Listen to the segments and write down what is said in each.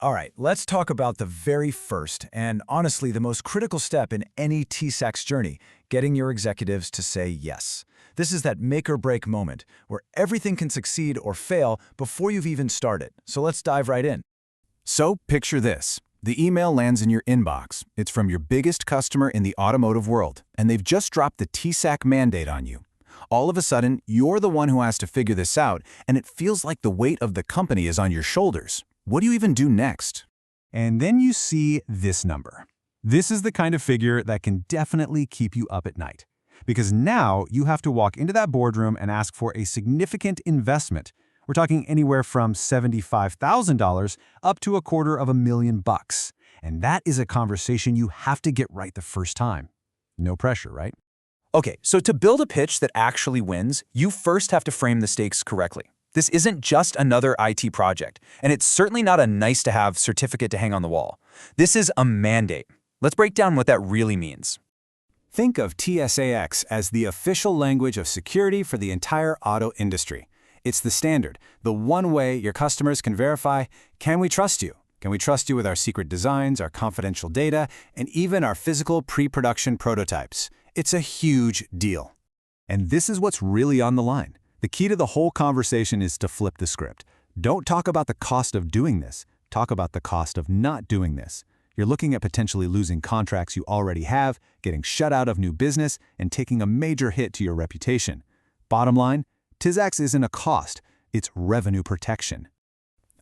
All right, let's talk about the very first and honestly the most critical step in any TISAX journey, getting your executives to say yes. This is that make or break moment where everything can succeed or fail before you've even started. So let's dive right in. So picture this. The email lands in your inbox. It's from your biggest customer in the automotive world, and they've just dropped the TISAX mandate on you. All of a sudden, you're the one who has to figure this out, and it feels like the weight of the company is on your shoulders. What do you even do next? And then you see this number. This is the kind of figure that can definitely keep you up at night. Because now you have to walk into that boardroom and ask for a significant investment. We're talking anywhere from $75,000 up to $250,000. And that is a conversation you have to get right the first time. No pressure, right? Okay, so to build a pitch that actually wins, you first have to frame the stakes correctly. This isn't just another IT project, and it's certainly not a nice-to-have certificate to hang on the wall. This is a mandate. Let's break down what that really means. Think of TISAX as the official language of security for the entire auto industry. It's the standard, the one way your customers can verify, can we trust you? Can we trust you with our secret designs, our confidential data, and even our physical pre-production prototypes? It's a huge deal. And this is what's really on the line. The key to the whole conversation is to flip the script. Don't talk about the cost of doing this. Talk about the cost of not doing this. You're looking at potentially losing contracts you already have, getting shut out of new business, and taking a major hit to your reputation. Bottom line, TISAX isn't a cost, it's revenue protection.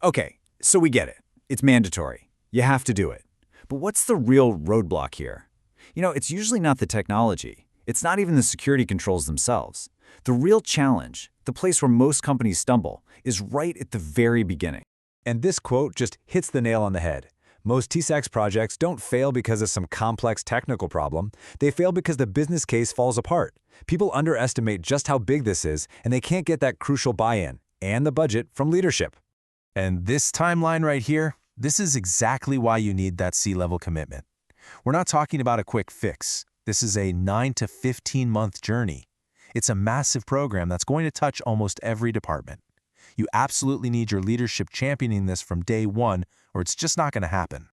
Okay, so we get it. It's mandatory. You have to do it. But what's the real roadblock here? It's usually not the technology. It's not even the security controls themselves. The real challenge, the place where most companies stumble, is right at the very beginning. And this quote just hits the nail on the head. Most TISAX projects don't fail because of some complex technical problem. They fail because the business case falls apart. People underestimate just how big this is, and they can't get that crucial buy-in and the budget from leadership. And this timeline right here, this is exactly why you need that C-level commitment. We're not talking about a quick fix. This is a 9 to 15-month journey. It's a massive program that's going to touch almost every department. You absolutely need your leadership championing this from day one, or it's just not going to happen.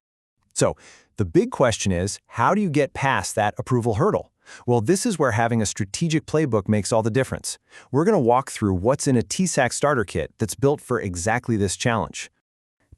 So, the big question is, how do you get past that approval hurdle? Well, this is where having a strategic playbook makes all the difference. We're going to walk through what's in a TISAX Starter Kit that's built for exactly this challenge.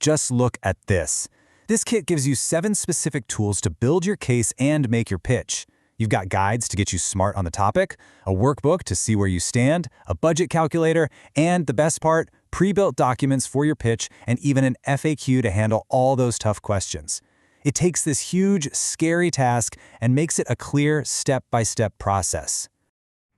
Just look at this. This kit gives you 7 specific tools to build your case and make your pitch. You've got guides to get you smart on the topic, a workbook to see where you stand, a budget calculator, and the best part, pre-built documents for your pitch, and even an FAQ to handle all those tough questions. It takes this huge, scary task and makes it a clear step-by-step process.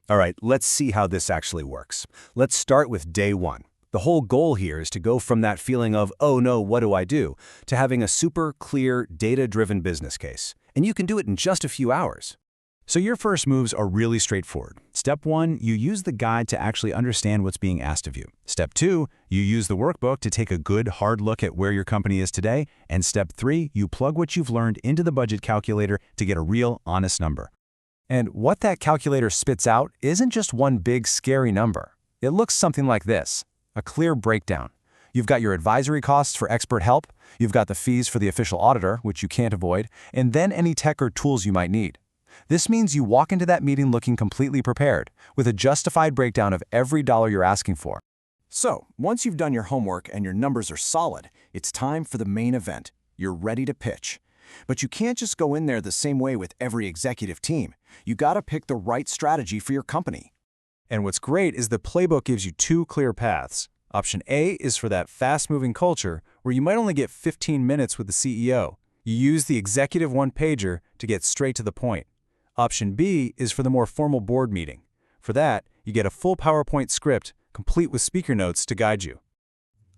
All right, let's see how this actually works. Let's start with day one. The whole goal here is to go from that feeling of, oh no, what do I do, to having a super clear, data-driven business case. And you can do it in just a few hours. So your first moves are really straightforward. Step 1, you use the guide to actually understand what's being asked of you. Step 2, you use the workbook to take a good, hard look at where your company is today. And Step 3, you plug what you've learned into the budget calculator to get a real, honest number. And what that calculator spits out isn't just one big, scary number. It looks something like this, a clear breakdown. You've got your advisory costs for expert help, you've got the fees for the official auditor, which you can't avoid, and then any tech or tools you might need. This means you walk into that meeting looking completely prepared, with a justified breakdown of every dollar you're asking for. So, once you've done your homework and your numbers are solid, it's time for the main event. You're ready to pitch. But you can't just go in there the same way with every executive team. You gotta pick the right strategy for your company. And what's great is the playbook gives you 2 clear paths. Option A is for that fast-moving culture where you might only get 15 minutes with the CEO. You use the executive one-pager to get straight to the point. Option B is for the more formal board meeting. For that, you get a full PowerPoint script, complete with speaker notes to guide you.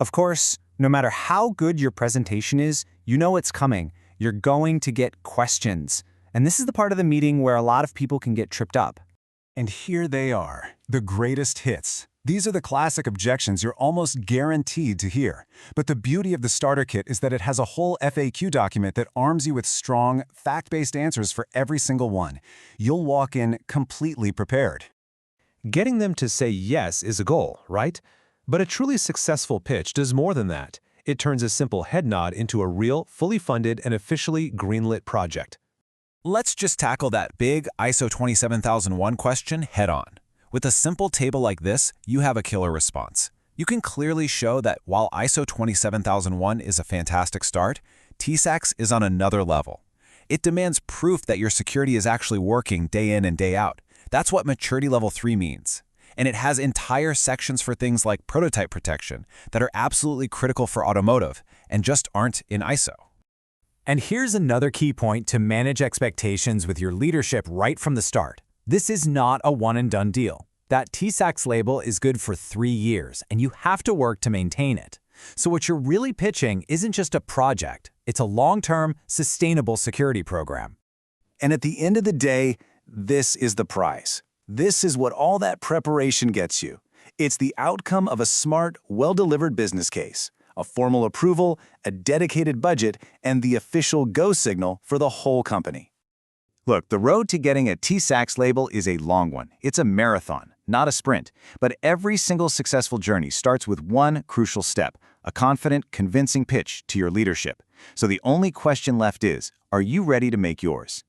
Of course, no matter how good your presentation is, you know it's coming. You're going to get questions. And this is the part of the meeting where a lot of people can get tripped up. And here they are, the greatest hits. These are the classic objections you're almost guaranteed to hear. But the beauty of the starter kit is that it has a whole FAQ document that arms you with strong, fact-based answers for every single one. You'll walk in completely prepared. Getting them to say yes is a goal, right? But a truly successful pitch does more than that. It turns a simple head nod into a real, fully funded, and officially greenlit project. Let's just tackle that big ISO 27001 question head-on. With a simple table like this, you have a killer response. You can clearly show that while ISO 27001 is a fantastic start, TISAX is on another level. It demands proof that your security is actually working day in and day out. That's what Maturity Level 3 means. And it has entire sections for things like prototype protection that are absolutely critical for automotive and just aren't in ISO. And here's another key point to manage expectations with your leadership right from the start. This is not a one-and-done deal. That TISAX label is good for 3 years, and you have to work to maintain it. So what you're really pitching isn't just a project, it's a long-term, sustainable security program. And at the end of the day, this is the prize. This is what all that preparation gets you. It's the outcome of a smart, well-delivered business case, a formal approval, a dedicated budget, and the official go signal for the whole company. Look, the road to getting a TISAX label is a long one. It's a marathon, not a sprint. But every single successful journey starts with one crucial step, a confident, convincing pitch to your leadership. So the only question left is, are you ready to make yours?